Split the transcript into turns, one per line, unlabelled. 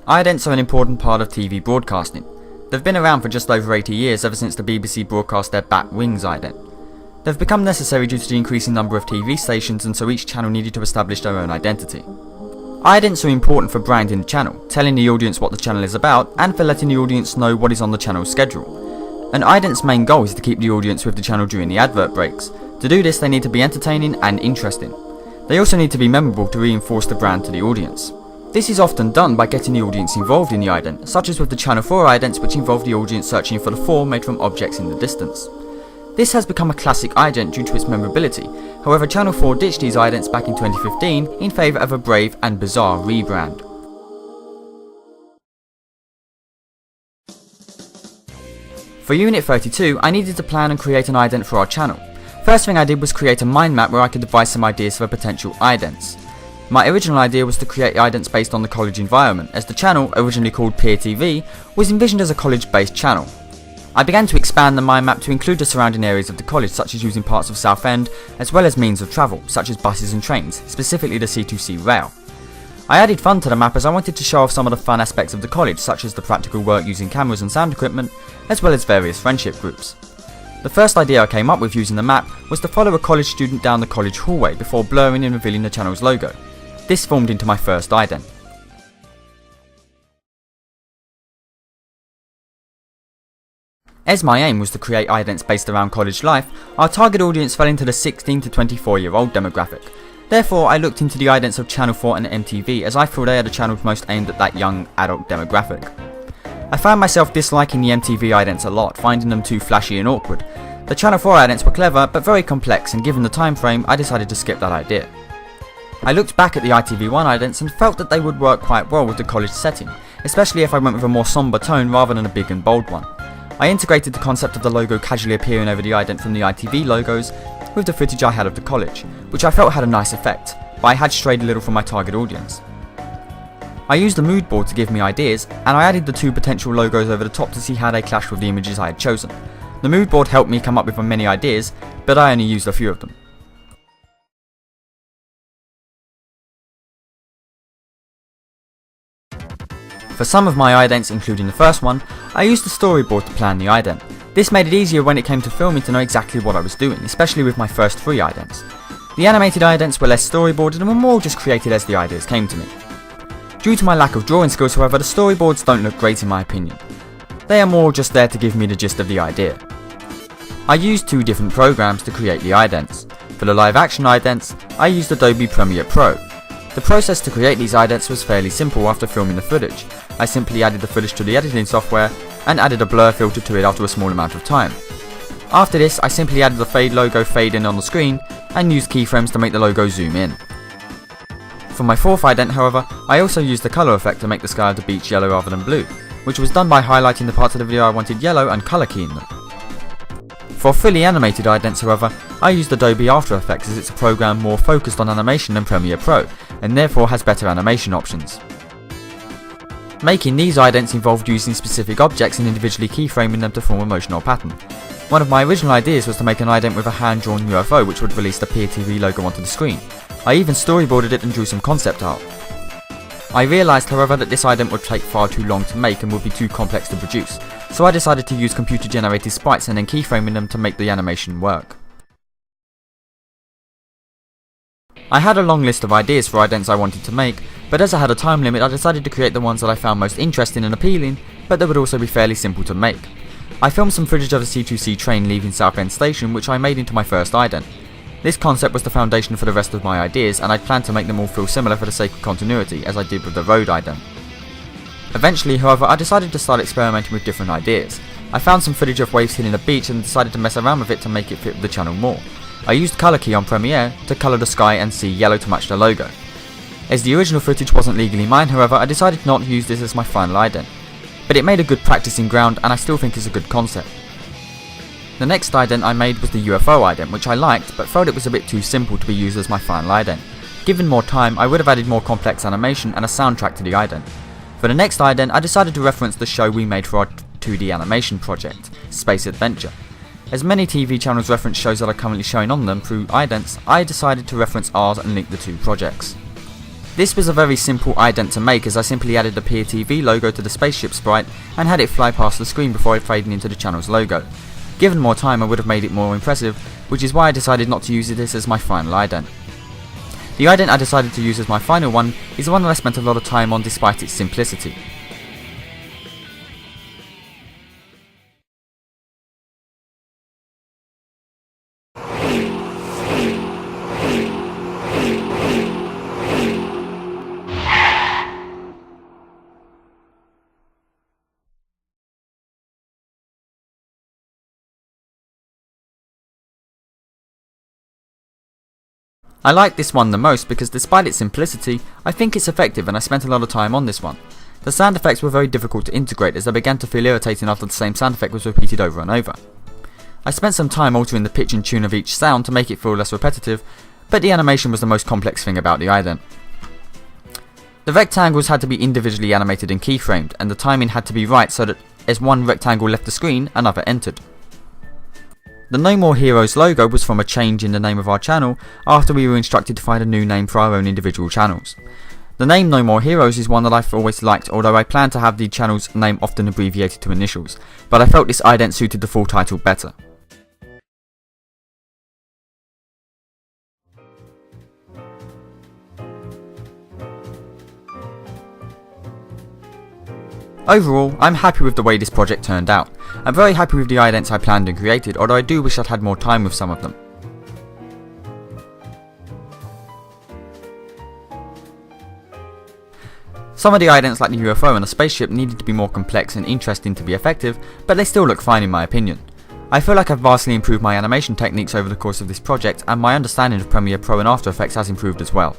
Idents are an important part of TV broadcasting. They've been around for just over 80 years, ever since the BBC broadcast their Bat Wings ident. They've become necessary due to the increasing number of TV stations, and so each channel needed to establish their own identity. Idents are important for branding the channel, telling the audience what the channel is about, and for letting the audience know what is on the channel's schedule. An ident's main goal is to keep the audience with the channel during the advert breaks. To do this, they need to be entertaining and interesting. They also need to be memorable to reinforce the brand to the audience. This is often done by getting the audience involved in the ident, such as with the Channel 4 idents, which involve the audience searching for the 4 made from objects in the distance. This has become a classic ident due to its memorability. However, Channel 4 ditched these idents back in 2015 in favour of a brave and bizarre rebrand. For Unit 32, I needed to plan and create an ident for our channel. First thing I did was create a mind map where I could devise some ideas for potential idents. My original idea was to create idents based on the college environment, as the channel, originally called Peer TV, was envisioned as a college-based channel. I began to expand the mind map to include the surrounding areas of the college, such as using parts of Southend, as well as means of travel, such as buses and trains, specifically the C2C rail. I added fun to the map as I wanted to show off some of the fun aspects of the college, such as the practical work using cameras and sound equipment, as well as various friendship groups. The first idea I came up with using the map was to follow a college student down the college hallway before blurring and revealing the channel's logo. This formed into my first ident. As my aim was to create idents based around college life, our target audience fell into the 16 to 24-year-old demographic. Therefore, I looked into the idents of Channel 4 and MTV, as I feel they are the channels most aimed at that young adult demographic. I found myself disliking the MTV idents a lot, finding them too flashy and awkward. The Channel 4 idents were clever but very complex, and given the time frame, I decided to skip that idea. I looked back at the ITV1 idents and felt that they would work quite well with the college setting, especially if I went with a more sombre tone rather than a big and bold one. I integrated the concept of the logo casually appearing over the ident from the ITV logos with the footage I had of the college, which I felt had a nice effect, but I had strayed a little from my target audience. I used the mood board to give me ideas, and I added the 2 potential logos over the top to see how they clashed with the images I had chosen. The mood board helped me come up with many ideas, but I only used a few of them. For some of my idents, including the first one, I used the storyboard to plan the ident. This made it easier when it came to filming to know exactly what I was doing, especially with my first 3 idents. The animated idents were less storyboarded and were more just created as the ideas came to me. Due to my lack of drawing skills, however, the storyboards don't look great in my opinion. They are more just there to give me the gist of the idea. I used 2 different programs to create the idents. For the live action idents, I used Adobe Premiere Pro. The process to create these idents was fairly simple after filming the footage. I simply added the footage to the editing software and added a blur filter to it after a small amount of time. After this, I simply added the fade logo fade in on the screen and used keyframes to make the logo zoom in. For my 4th ident, however, I also used the colour effect to make the sky of the beach yellow rather than blue, which was done by highlighting the parts of the video I wanted yellow and colour keying them. For fully animated idents, however, I used Adobe After Effects, as it's a program more focused on animation than Premiere Pro, and therefore has better animation options. Making these idents involved using specific objects and individually keyframing them to form a motion or pattern. One of my original ideas was to make an ident with a hand-drawn UFO which would release the Peer TV logo onto the screen. I even storyboarded it and drew some concept art. I realised, however, that this ident would take far too long to make and would be too complex to produce, so I decided to use computer-generated sprites and then keyframing them to make the animation work. I had a long list of ideas for idents I wanted to make, but as I had a time limit, I decided to create the ones that I found most interesting and appealing, but that would also be fairly simple to make. I filmed some footage of a C2C train leaving Southend Station, which I made into my first ident. This concept was the foundation for the rest of my ideas, and I planned to make them all feel similar for the sake of continuity, as I did with the road ident. Eventually, however, I decided to start experimenting with different ideas. I found some footage of waves hitting a beach and decided to mess around with it to make it fit with the channel more. I used colour key on Premiere to colour the sky and sea yellow to match the logo. As the original footage wasn't legally mine, however, I decided not to use this as my final ident. But it made a good practicing ground, and I still think it's a good concept. The next ident I made was the UFO ident, which I liked, but felt it was a bit too simple to be used as my final ident. Given more time, I would have added more complex animation and a soundtrack to the ident. For the next ident, I decided to reference the show we made for our 2D animation project, Space Adventure. As many TV channels reference shows that are currently showing on them through idents, I decided to reference ours and link the 2 projects. This was a very simple ident to make, as I simply added the PTV logo to the spaceship sprite and had it fly past the screen before it faded into the channel's logo. Given more time, I would have made it more impressive, which is why I decided not to use this as my final ident. The ident I decided to use as my final one is the one that I spent a lot of time on despite its simplicity. I like this one the most because despite its simplicity, I think it's effective and I spent a lot of time on this one. The sound effects were very difficult to integrate as they began to feel irritating after the same sound effect was repeated over and over. I spent some time altering the pitch and tune of each sound to make it feel less repetitive, but the animation was the most complex thing about the ident. The rectangles had to be individually animated and keyframed, and the timing had to be right so that as one rectangle left the screen, another entered. The No More Heroes logo was from a change in the name of our channel after we were instructed to find a new name for our own individual channels. The name No More Heroes is one that I've always liked, although I plan to have the channel's name often abbreviated to initials, but I felt this ident suited the full title better. Overall, I'm happy with the way this project turned out. I'm very happy with the idents I planned and created, although I do wish I'd had more time with some of them. Some of the idents like the UFO and the spaceship needed to be more complex and interesting to be effective, but they still look fine in my opinion. I feel like I've vastly improved my animation techniques over the course of this project, and my understanding of Premiere Pro and After Effects has improved as well.